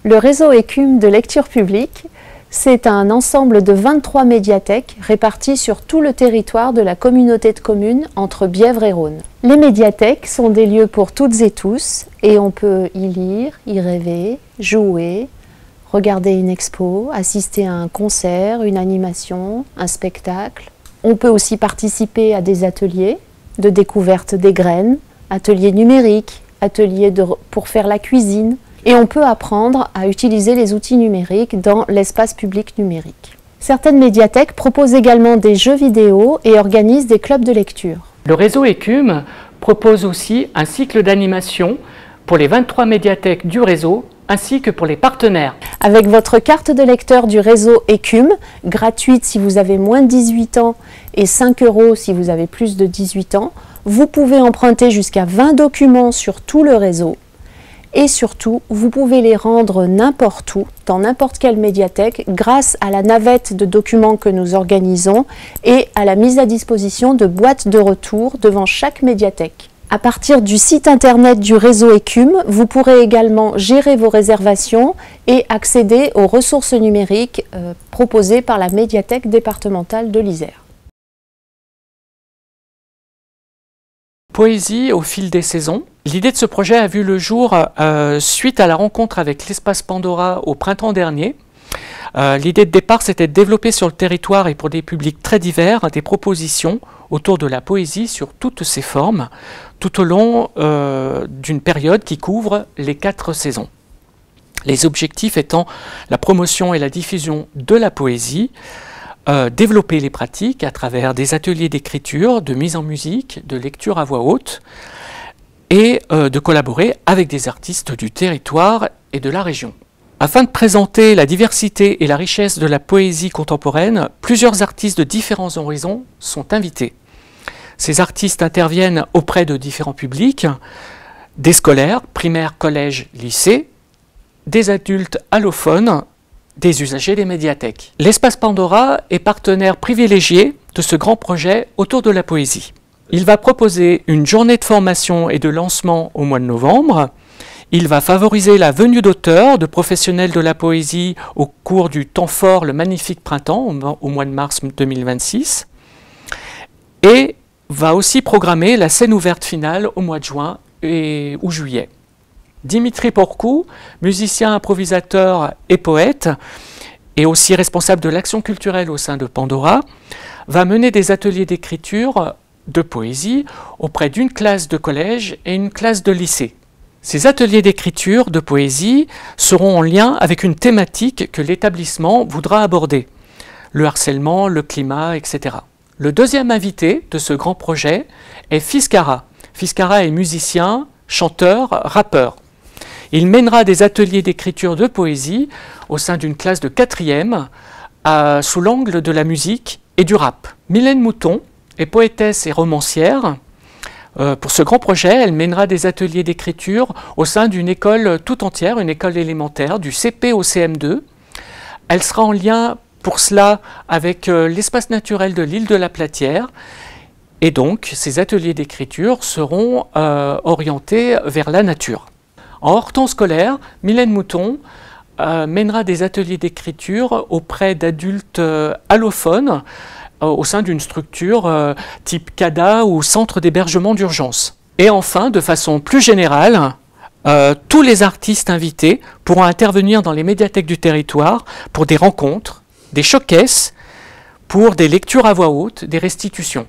Le réseau Écume de lecture publique, c'est un ensemble de 23 médiathèques réparties sur tout le territoire de la communauté de communes entre Bièvre et Rhône. Les médiathèques sont des lieux pour toutes et tous et on peut y lire, y rêver, jouer, regarder une expo, assister à un concert, une animation, un spectacle. On peut aussi participer à des ateliers de découverte des graines, ateliers numériques, ateliers pour faire la cuisine. Et on peut apprendre à utiliser les outils numériques dans l'espace public numérique. Certaines médiathèques proposent également des jeux vidéo et organisent des clubs de lecture. Le réseau Écume propose aussi un cycle d'animation pour les 23 médiathèques du réseau ainsi que pour les partenaires. Avec votre carte de lecteur du réseau Écume, gratuite si vous avez moins de 18 ans et 5 € si vous avez plus de 18 ans, vous pouvez emprunter jusqu'à 20 documents sur tout le réseau. Et surtout, vous pouvez les rendre n'importe où, dans n'importe quelle médiathèque, grâce à la navette de documents que nous organisons et à la mise à disposition de boîtes de retour devant chaque médiathèque. À partir du site internet du réseau Écume, vous pourrez également gérer vos réservations et accéder aux ressources numériques proposées par la médiathèque départementale de l'Isère. Poésie au fil des saisons. L'idée de ce projet a vu le jour suite à la rencontre avec l'Espace Pandora au printemps dernier. L'idée de départ, c'était de développer sur le territoire et pour des publics très divers des propositions autour de la poésie sur toutes ses formes, tout au long d'une période qui couvre les 4 saisons. Les objectifs étant la promotion et la diffusion de la poésie, développer les pratiques à travers des ateliers d'écriture, de mise en musique, de lecture à voix haute, et de collaborer avec des artistes du territoire et de la région. Afin de présenter la diversité et la richesse de la poésie contemporaine, plusieurs artistes de différents horizons sont invités. Ces artistes interviennent auprès de différents publics, des scolaires, primaires, collèges, lycées, des adultes allophones, des usagers des médiathèques. L'Espace Pandora est partenaire privilégié de ce grand projet autour de la poésie. Il va proposer une journée de formation et de lancement au mois de novembre. Il va favoriser la venue d'auteurs, de professionnels de la poésie au cours du temps fort, le magnifique printemps, au mois de mars 2026. Et va aussi programmer la scène ouverte finale au mois de juin ou juillet. Dimitri Porcou, musicien, improvisateur et poète, et aussi responsable de l'action culturelle au sein de Pandora, va mener des ateliers d'écriture de poésie auprès d'une classe de collège et une classe de lycée. Ces ateliers d'écriture de poésie seront en lien avec une thématique que l'établissement voudra aborder, le harcèlement, le climat, etc. Le deuxième invité de ce grand projet est Fiskara. Fiskara est musicien, chanteur, rappeur. Il mènera des ateliers d'écriture de poésie au sein d'une classe de 4e sous l'angle de la musique et du rap. Mylène Mouton est poétesse et romancière. Pour ce grand projet, elle mènera des ateliers d'écriture au sein d'une école tout entière, une école élémentaire, du CP au CM2. Elle sera en lien pour cela avec l'espace naturel de l'île de la Platière. Et donc, ces ateliers d'écriture seront orientés vers la nature. En hors temps scolaire, Mylène Mouton mènera des ateliers d'écriture auprès d'adultes allophones au sein d'une structure type CADA ou centre d'hébergement d'urgence. Et enfin, de façon plus générale, tous les artistes invités pourront intervenir dans les médiathèques du territoire pour des rencontres, des showcases, pour des lectures à voix haute, des restitutions.